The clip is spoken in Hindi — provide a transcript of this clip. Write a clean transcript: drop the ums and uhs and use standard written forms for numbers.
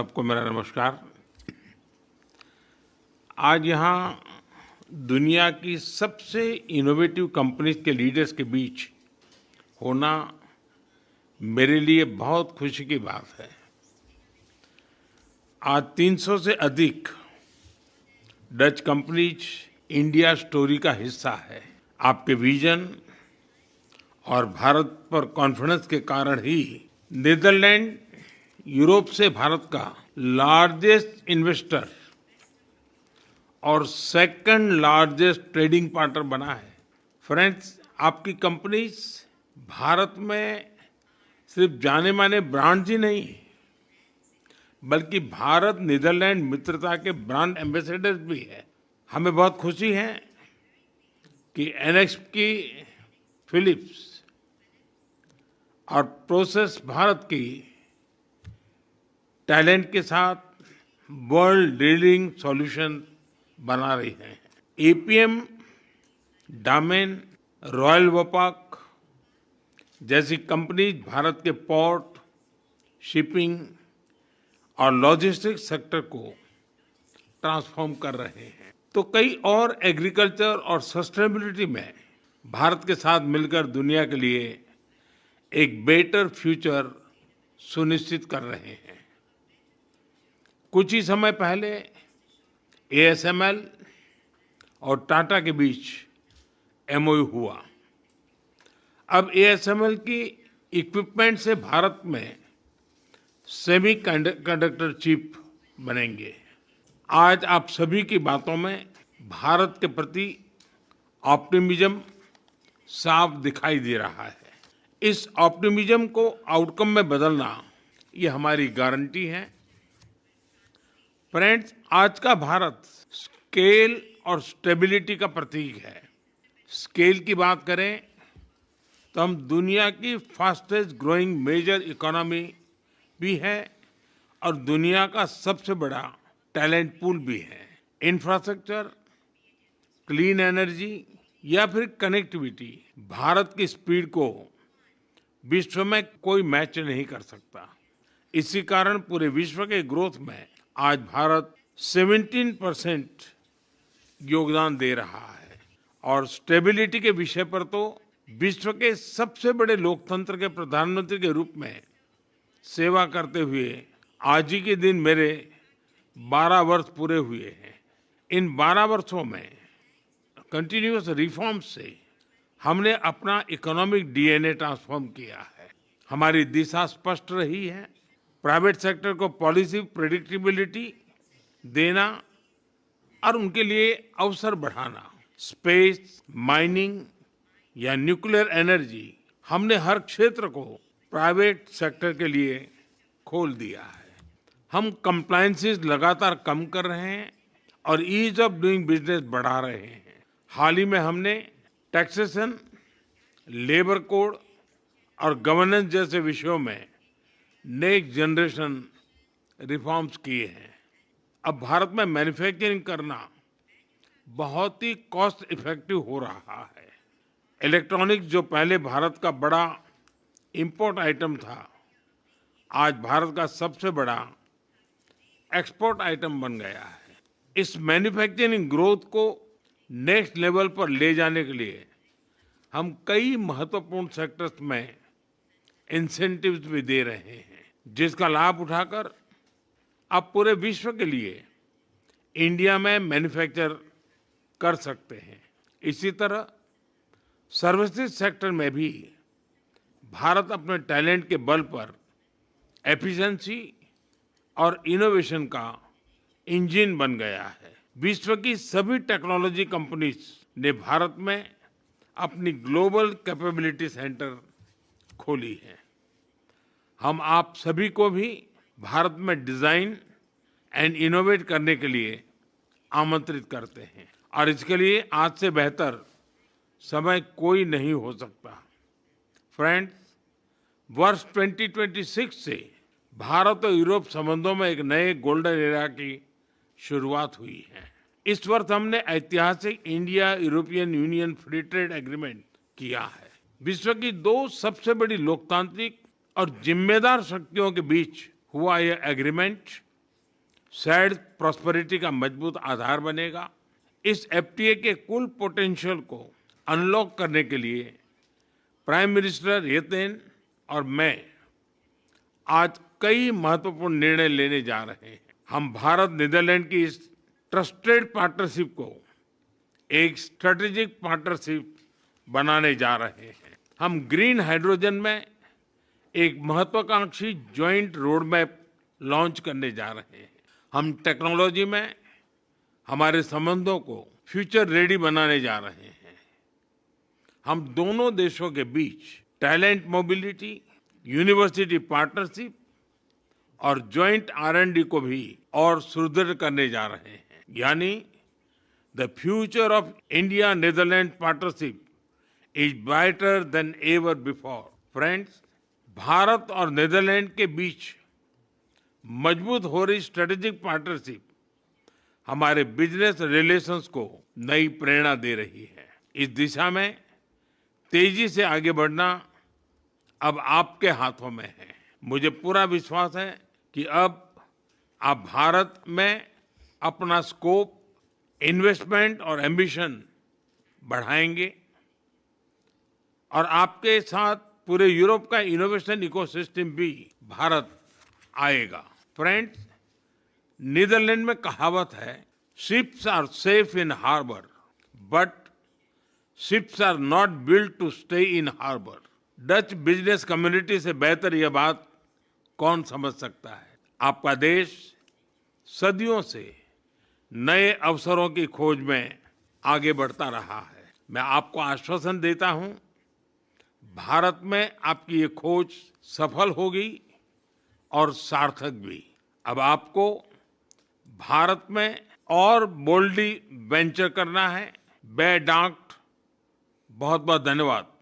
सबको मेरा नमस्कार। आज यहाँ दुनिया की सबसे इनोवेटिव कंपनीज के लीडर्स के बीच होना मेरे लिए बहुत खुशी की बात है। आज 300 से अधिक डच कंपनीज इंडिया स्टोरी का हिस्सा है। आपके विजन और भारत पर कॉन्फिडेंस के कारण ही नीदरलैंड यूरोप से भारत का लार्जेस्ट इन्वेस्टर और सेकंड लार्जेस्ट ट्रेडिंग पार्टनर बना है। फ्रेंड्स, आपकी कंपनीज भारत में सिर्फ जाने माने ब्रांड्स ही नहीं, बल्कि भारत नीदरलैंड मित्रता के ब्रांड एम्बेसडर्स भी है। हमें बहुत खुशी है कि NXP, फिलिप्स और प्रोसेस भारत की टैलेंट के साथ वर्ल्ड लीडिंग सॉल्यूशन बना रही है। APM, डामेन, रॉयल वोपाक जैसी कंपनीज भारत के पोर्ट, शिपिंग और लॉजिस्टिक्स सेक्टर को ट्रांसफॉर्म कर रहे हैं। तो कई और एग्रीकल्चर और सस्टेनेबिलिटी में भारत के साथ मिलकर दुनिया के लिए एक बेटर फ्यूचर सुनिश्चित कर रहे हैं। कुछ ही समय पहले ASML और टाटा के बीच MOU हुआ। अब ASML की इक्विपमेंट से भारत में सेमी कंडक्टर चिप बनेंगे। आज आप सभी की बातों में भारत के प्रति ऑप्टिमिज्म साफ दिखाई दे रहा है। इस ऑप्टिमिज्म को आउटकम में बदलना ये हमारी गारंटी है। फ्रेंड्स, आज का भारत स्केल और स्टेबिलिटी का प्रतीक है। स्केल की बात करें तो हम दुनिया की फास्टेस्ट ग्रोइंग मेजर इकोनॉमी भी है और दुनिया का सबसे बड़ा टैलेंट पूल भी है। इंफ्रास्ट्रक्चर, क्लीन एनर्जी या फिर कनेक्टिविटी, भारत की स्पीड को विश्व में कोई मैच नहीं कर सकता। इसी कारण पूरे विश्व के ग्रोथ में आज भारत 17% योगदान दे रहा है। और स्टेबिलिटी के विषय पर तो विश्व के सबसे बड़े लोकतंत्र के प्रधानमंत्री के रूप में सेवा करते हुए आज ही के दिन मेरे 12 वर्ष पूरे हुए हैं। इन 12 वर्षों में कंटिन्यूअस रिफॉर्म्स से हमने अपना इकोनॉमिक DNA ट्रांसफॉर्म किया है। हमारी दिशा स्पष्ट रही है। प्राइवेट सेक्टर को पॉलिसी प्रेडिक्टेबिलिटी देना और उनके लिए अवसर बढ़ाना। स्पेस, माइनिंग या न्यूक्लियर एनर्जी, हमने हर क्षेत्र को प्राइवेट सेक्टर के लिए खोल दिया है। हम कंप्लायंसेस लगातार कम कर रहे हैं और ईज ऑफ डूइंग बिजनेस बढ़ा रहे हैं। हाल ही में हमने टैक्सेशन, लेबर कोड और गवर्नेंस जैसे विषयों में नेक्स्ट जनरेशन रिफॉर्म्स किए हैं। अब भारत में मैन्युफैक्चरिंग करना बहुत ही कॉस्ट इफेक्टिव हो रहा है। इलेक्ट्रॉनिक्स, जो पहले भारत का बड़ा इंपोर्ट आइटम था, आज भारत का सबसे बड़ा एक्सपोर्ट आइटम बन गया है। इस मैन्युफैक्चरिंग ग्रोथ को नेक्स्ट लेवल पर ले जाने के लिए हम कई महत्वपूर्ण सेक्टर्स में इंसेंटिव्स भी दे रहे हैं, जिसका लाभ उठाकर आप पूरे विश्व के लिए इंडिया में मैन्युफैक्चर कर सकते हैं। इसी तरह सर्विसेज सेक्टर में भी भारत अपने टैलेंट के बल पर एफिशिएंसी और इनोवेशन का इंजन बन गया है। विश्व की सभी टेक्नोलॉजी कंपनीज ने भारत में अपनी ग्लोबल कैपेबिलिटी सेंटर खोली है। हम आप सभी को भी भारत में डिजाइन एंड इनोवेट करने के लिए आमंत्रित करते हैं और इसके लिए आज से बेहतर समय कोई नहीं हो सकता। फ्रेंड्स, वर्ष 2026 से भारत और यूरोप संबंधों में एक नए गोल्डन एरा की शुरुआत हुई है। इस वर्ष हमने ऐतिहासिक India European union free trade agreement किया है। विश्व की दो सबसे बड़ी लोकतांत्रिक और जिम्मेदार शक्तियों के बीच हुआ यह एग्रीमेंट शेयर्ड प्रॉस्पेरिटी का मजबूत आधार बनेगा। इस एफटीए के कुल पोटेंशियल को अनलॉक करने के लिए प्राइम मिनिस्टर येतेन और मैं आज कई महत्वपूर्ण निर्णय लेने जा रहे हैं। हम भारत नीदरलैंड की इस ट्रस्टेड पार्टनरशिप को एक स्ट्रेटेजिक पार्टनरशिप बनाने जा रहे हैं। हम ग्रीन हाइड्रोजन में एक महत्वाकांक्षी ज्वाइंट रोड मैप लॉन्च करने जा रहे हैं। हम टेक्नोलॉजी में हमारे संबंधों को फ्यूचर रेडी बनाने जा रहे हैं। हम दोनों देशों के बीच टैलेंट मोबिलिटी, यूनिवर्सिटी पार्टनरशिप और ज्वाइंट R&D को भी और सुदृढ़ करने जा रहे हैं। यानी the future of India Netherlands partnership is brighter than ever before. Friends, Bharat और नीदरलैंड के बीच मजबूत हो रही स्ट्रेटेजिक पार्टनरशिप हमारे बिजनेस रिलेशंस को नई प्रेरणा दे रही है। इस दिशा में तेजी से आगे बढ़ना अब आपके हाथों में है। मुझे पूरा विश्वास है कि अब आप भारत में अपना स्कोप, इन्वेस्टमेंट और एम्बिशन बढ़ाएंगे और आपके साथ पूरे यूरोप का इनोवेशन इकोसिस्टम भी भारत आएगा। फ्रेंड्स, नीदरलैंड में कहावत है, ships are safe in harbour but ships are not built to stay in harbour. Dutch business community से बेहतर यह बात कौन समझ सकता है। आपका देश सदियों से नए अवसरों की खोज में आगे बढ़ता रहा है। मैं आपको आश्वासन देता हूं, भारत में आपकी ये खोज सफल होगी और सार्थक भी। अब आपको भारत में और बोल्डली वेंचर करना है। बेडांट बहुत बहुत धन्यवाद।